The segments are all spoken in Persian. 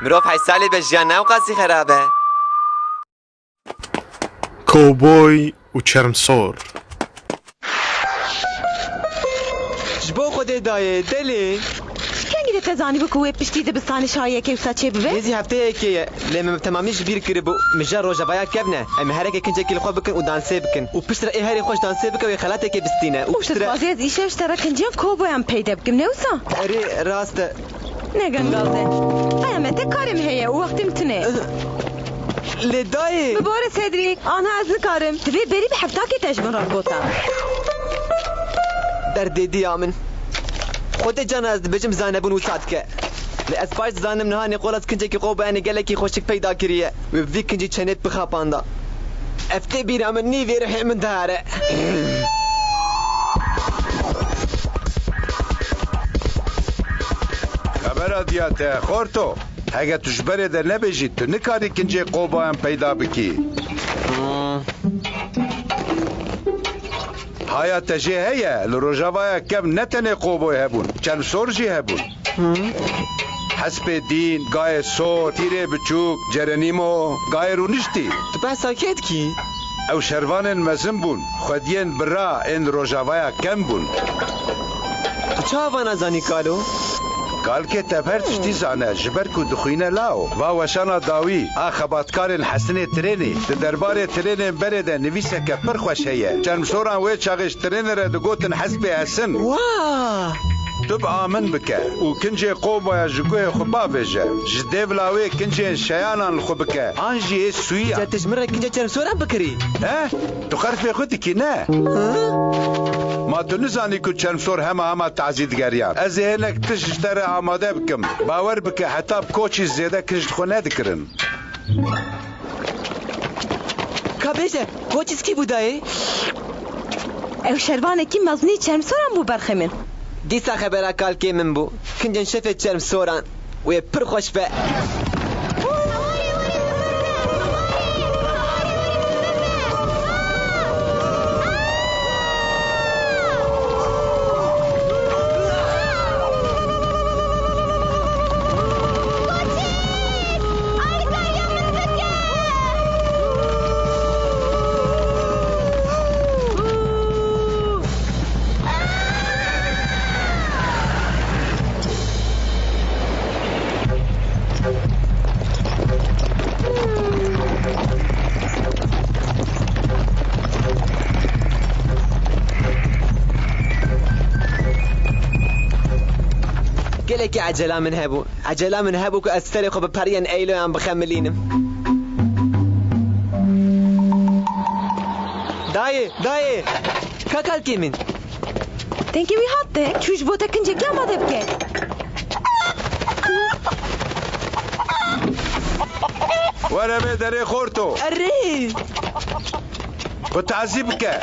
مروف 8 سالی به ژیان ناو قاسی خرابه. كوبوي وشرمسور. جبو خودی دایه دلی. کنگی تزانی بکوه پشتی دبستانی شایه که وسا چه ببه؟ دیزی هفته که لیم تمامیش بیر کری بو مجا روجاوایا کبنه. ام هر یک کنجه کل خواب بکن و دانسه بکن. و پشتر ای هری خوش دانسه بکن و خلاته که بستینه. و پشتر بازی از ایشه اشترا کنجیم کوبوی هم پیدا بکم نوسا. اری راست. نگن گالده. قیامت کارم هیه و وقتی متنه. لدای. بباره سدریک آنها از نکارم. تبی بری به هفته که تجمن را گوتا. در دیدی آمن. خود جان از بچم زانبون و ساعت که. لأسباش زانم نهانی قولت کنجه که قوبه اینه گله کی خوشک پیدا کریه و وی کنجه چنت بخاپاندا. افته بیرام نیوی رحی من داره. خبر دیاته خورتو. اگه توش بره در نبیجید تو نکاری کنجه قوبه هم پیدا بکی. حیات جه هیه لروجاوای کم نتنه قوبه هبون چند سور جه هبون. حسب دین گای سور تیره بچوک جرنیمو گای رو نشتی. تو بس ساکت کی؟ او شروان مزم بون خودین برا این روجاوای کم بون. چه آوانا زانی کالو؟ قال که تبهر تشتی زانه جبر کو دخوینه لاو و وشانا داوی آخباتکار حسن ترینی دربار ترین برده نویسه که پر خوش هیه چند سوران وی چاقش ترین را دگوتن حسب حسن واه تب آمن بکه و کنجه قوبا جگوه خوبا بجه جده ولاوی کنجه شیانان خوب بکه آنجی سویا جاتش مره کنجه چرم سوران بکری ها؟ تو خرف خودی کی نه؟ ما تو نزانی که چرم سور همه تعزیدگریان از هنک تشتر آماده بکم باور بکه حتی بکوچی زیده کشت خونه دکرن که بیشه کوچیز کی بودایی؟ او شروانه کی مزنی چرم سوران بو برخمین. دیسا خبره کال که من بو کنجن شفه چرم سوران و پر خوش به گلکی عجله من هبو که از سری خوب پریان ایلو هم بخملینم دایه کاکال کی من تنکی وی حاده چوش بوتا کنجه گه آماده بکه. وره به دره خورتو اره و تعذیب که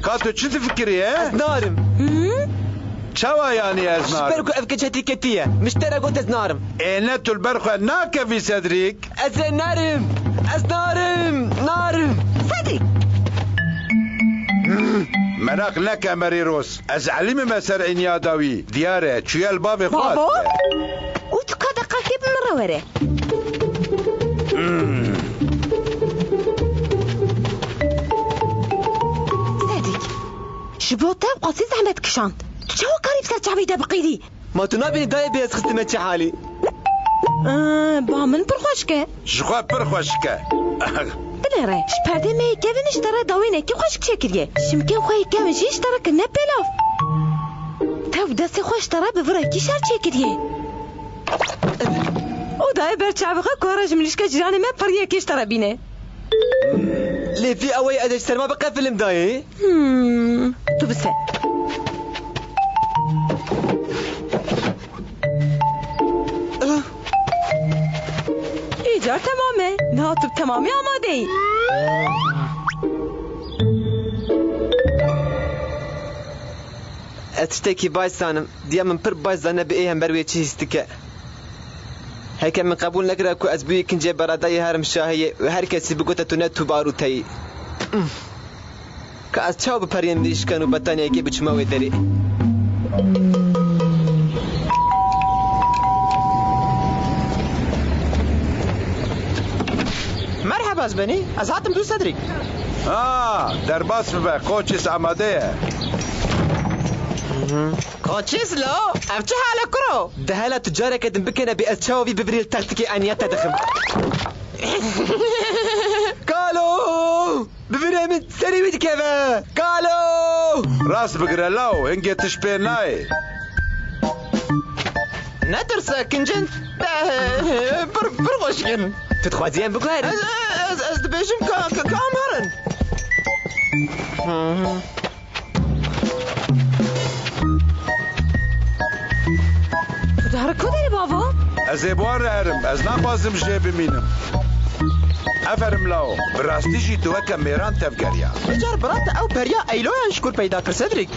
کاتو چی فکری از نارم چوا یعنی از نارم شبرکو افکه چهتی کتیه مشتره گوت از نارم اینه تول برخو ناکفی صدریک از نارم صدیق مناق نکه مری روز از علیم مسر این یاداوی دیاره چوی الباب خواد بابا او تو که دقیقه که بمروره صدیق شبوتا قاسی زحمت کشاند تو چه کاری بسر چاویده بقیدی؟ ما تو نبینی دای بیز خستمه چه حالی با من پرخوش که جخوا پر خوش که بلره شپرده می کهون اشترا داوینه که خوش کشه کریه شمکن خواهی کهون جی اشترا که نه پیلاف تو دست خوش اشترا بفره کی شر چه کریه او دای برچاوقه کارش ملیش که جرانه من پریه که اشترا بینه لیفی اوی ادش سرما بقى فيلم داي تو بسه ایجار تمامه نه تو تمامی آماده ای اتشتكي بايز سانم ديا من پر بايز زانه بإيه هم بروي چيستكه هيك من قبول نقرأ كو أزبوي كنجي براداي هرم شاهية وهر كسي بقوتا تنتو باروتاي که از چاو بپریم دیشکن و بطانیه که بچماوی داری مرحبا زبنی از هاتم دو صدرك درباس ببه قوچیس آماده قوچيس لو افتح على كرو ده هلا تجارة كدن بكنا بأتشاوي بفريل تكتيكي أنياتا دخم كالو بفريمت سري ويد كيفا كالو راس بقرا لاو هنگي تشبين ناي نترس كنجن برغشكن تتخوازيان بقهر از دبيشم كامهرن دهر کدی بابا؟ از ایبوان رهرم از نبازم جه بمینم افرم لاو براستی جی تو وکا میران تفگریا بجار برات او بريا ايلو شكور پیدا کر صدرك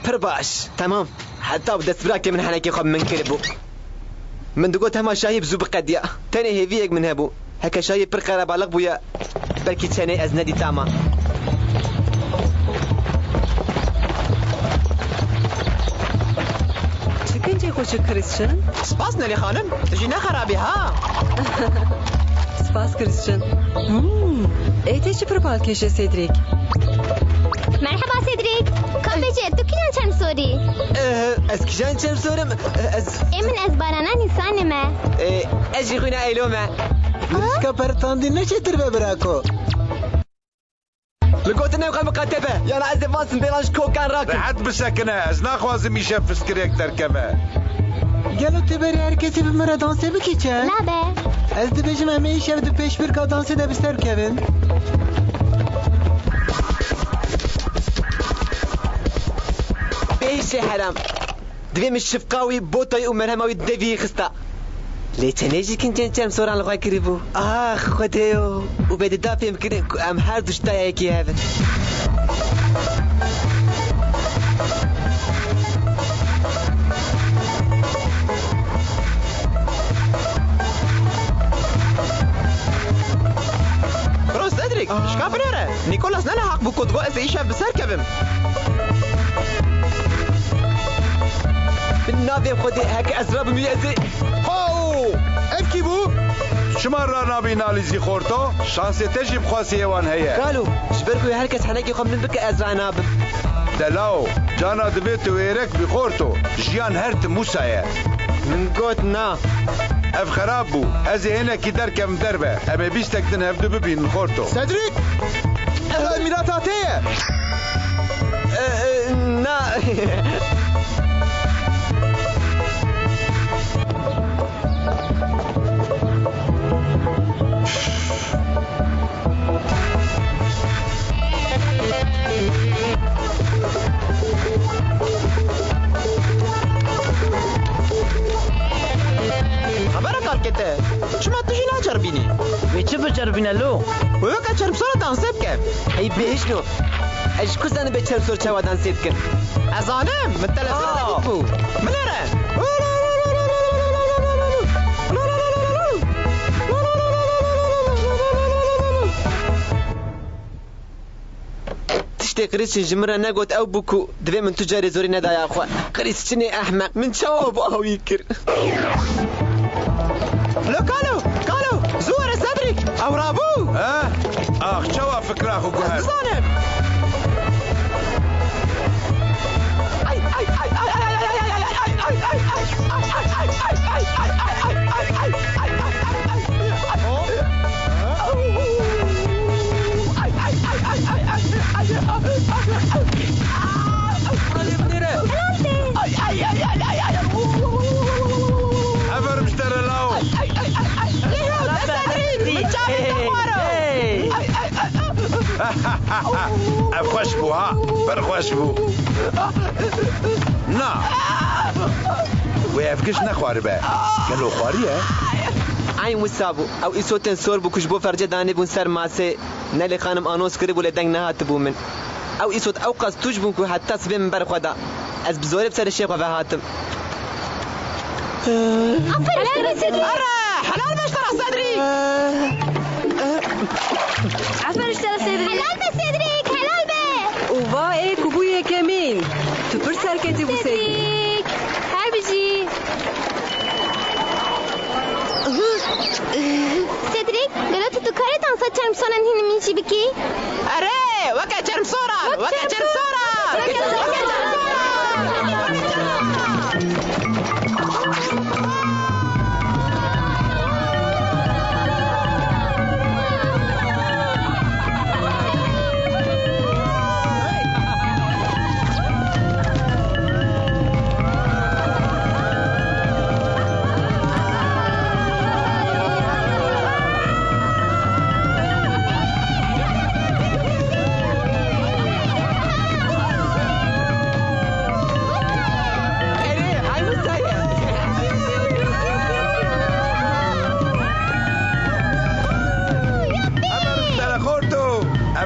برباش تمام حتى بدست براكي من حنكي خب من كربو من دقوت هما شايب زوب قديا تاني هيفيك من هبو هكا شايب برقرة بالغ بويا بلكي تاني از ندي تاما چکنجه خوش کریسچن؟ سپاس نلی خانم جينا خرابي ها سپاس کریسچن ایتی چی پر بالکشه سیدریک؟ مرحبا سيدريك كم بيجي تكلم كم سوري از كجان چم سورم از من ازبارانا نسان ما اجي خونا ايلو ما لسكا برتاندي نشي تربي براكو لقوتنا يبقى مقاتبة يا انا عزي فاصل بيلاش كوكان راكب رحت بسکنه از نخوازم میشه فسکریک ترکبه قالوا تبري هركسي بمرة دانسي بكي چه؟ لا به از دبيجم همه شب دو پیش برکا دانسي ده بستر كevin بيش حرام دوي مش شفقاوي بوطاي ومرهماوي دفي خستا ليتنيجي كنت جام سوران لغاي كريبو خديو وبدي دافي يمكن ام هر دشتا هيكي هذا برو صدرك شكا بنيرة نيكولاس نانا حق بو كودغو از ايشا بسر كevin بالنافي خدي هيك اسباب ميزي او افکی بو شما را نابی نالیزی خورتو شانس تجی بخواسی ایوان هیا قالوا جبركو هركس حنكي خم من بك ازرانا دلاو جانا دبیت و ایرک بخورتو جیان هرت موسایه من قوت نا اف خراب بو از هنا کی درکم دربه اما بیستک دن هفدو ببین خورتو صدرك ميراتاتيه نا خبرك الكته شو ما تجي لا جربيني وچه بجربینه لو ويوكا جرب صورة دانسي بكيف هي بيشنو ايش كوزان بيتشم سور چاوادان سيدكن ازانم من تلسل بو منيرة تشتي قريسشن جمرة نقوت او بوكو دوي من تجاري زوري ندا يا اخوان قريسشني احمق من شاو بو يكر لو كالو زور صدرك او رابو ها اخ چوا فکر اخو گوهر زانم افر مشتر لاو اف خوش بو ها بر خوش بو نا و افکش نخواره به گلو خواریه عين وسابو او ايسوتن سور بو كشبو فرجه داني بون سر ماسه نلي خانم انوس كريبو لدنگ نهات بو من او ايسوت او قص تجبو كو حتى سبي من بر خدا از بزوري بسر الشيخ وفا هاتم حلال صدري حلال بشترى صدري عفوا اشترى صدري حلال صدري ماسا چرم سوران هینی میشی بکی؟ اره وکا چرم سوران وکا چرم سوران وکا چرم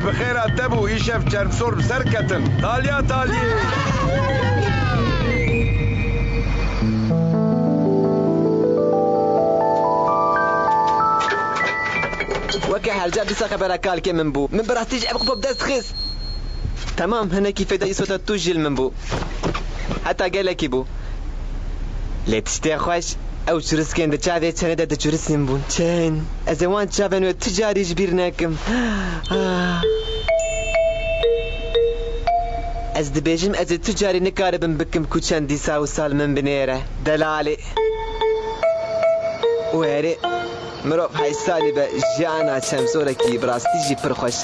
بخير أنتبهوا إيشف جرمسور بسركتن تاليا تاليا وكا هرجع بساقة براكال كي من بو من براستيج أبقى بدست خس تمام هنا كيف يدا يسوتا توجيل من بو حتى قال لك بو لا تشتي خوش او جرس كان دچاده چنه د جرسين بون چن ازوان چابن و تجاري جبيرناكم از دبيجم از تجاري نكاربن بكم كوچن دي ساو سال من بنيره دلالي وهري مروف هاي سالي بجانا شمسوركي براستيجي پرخوش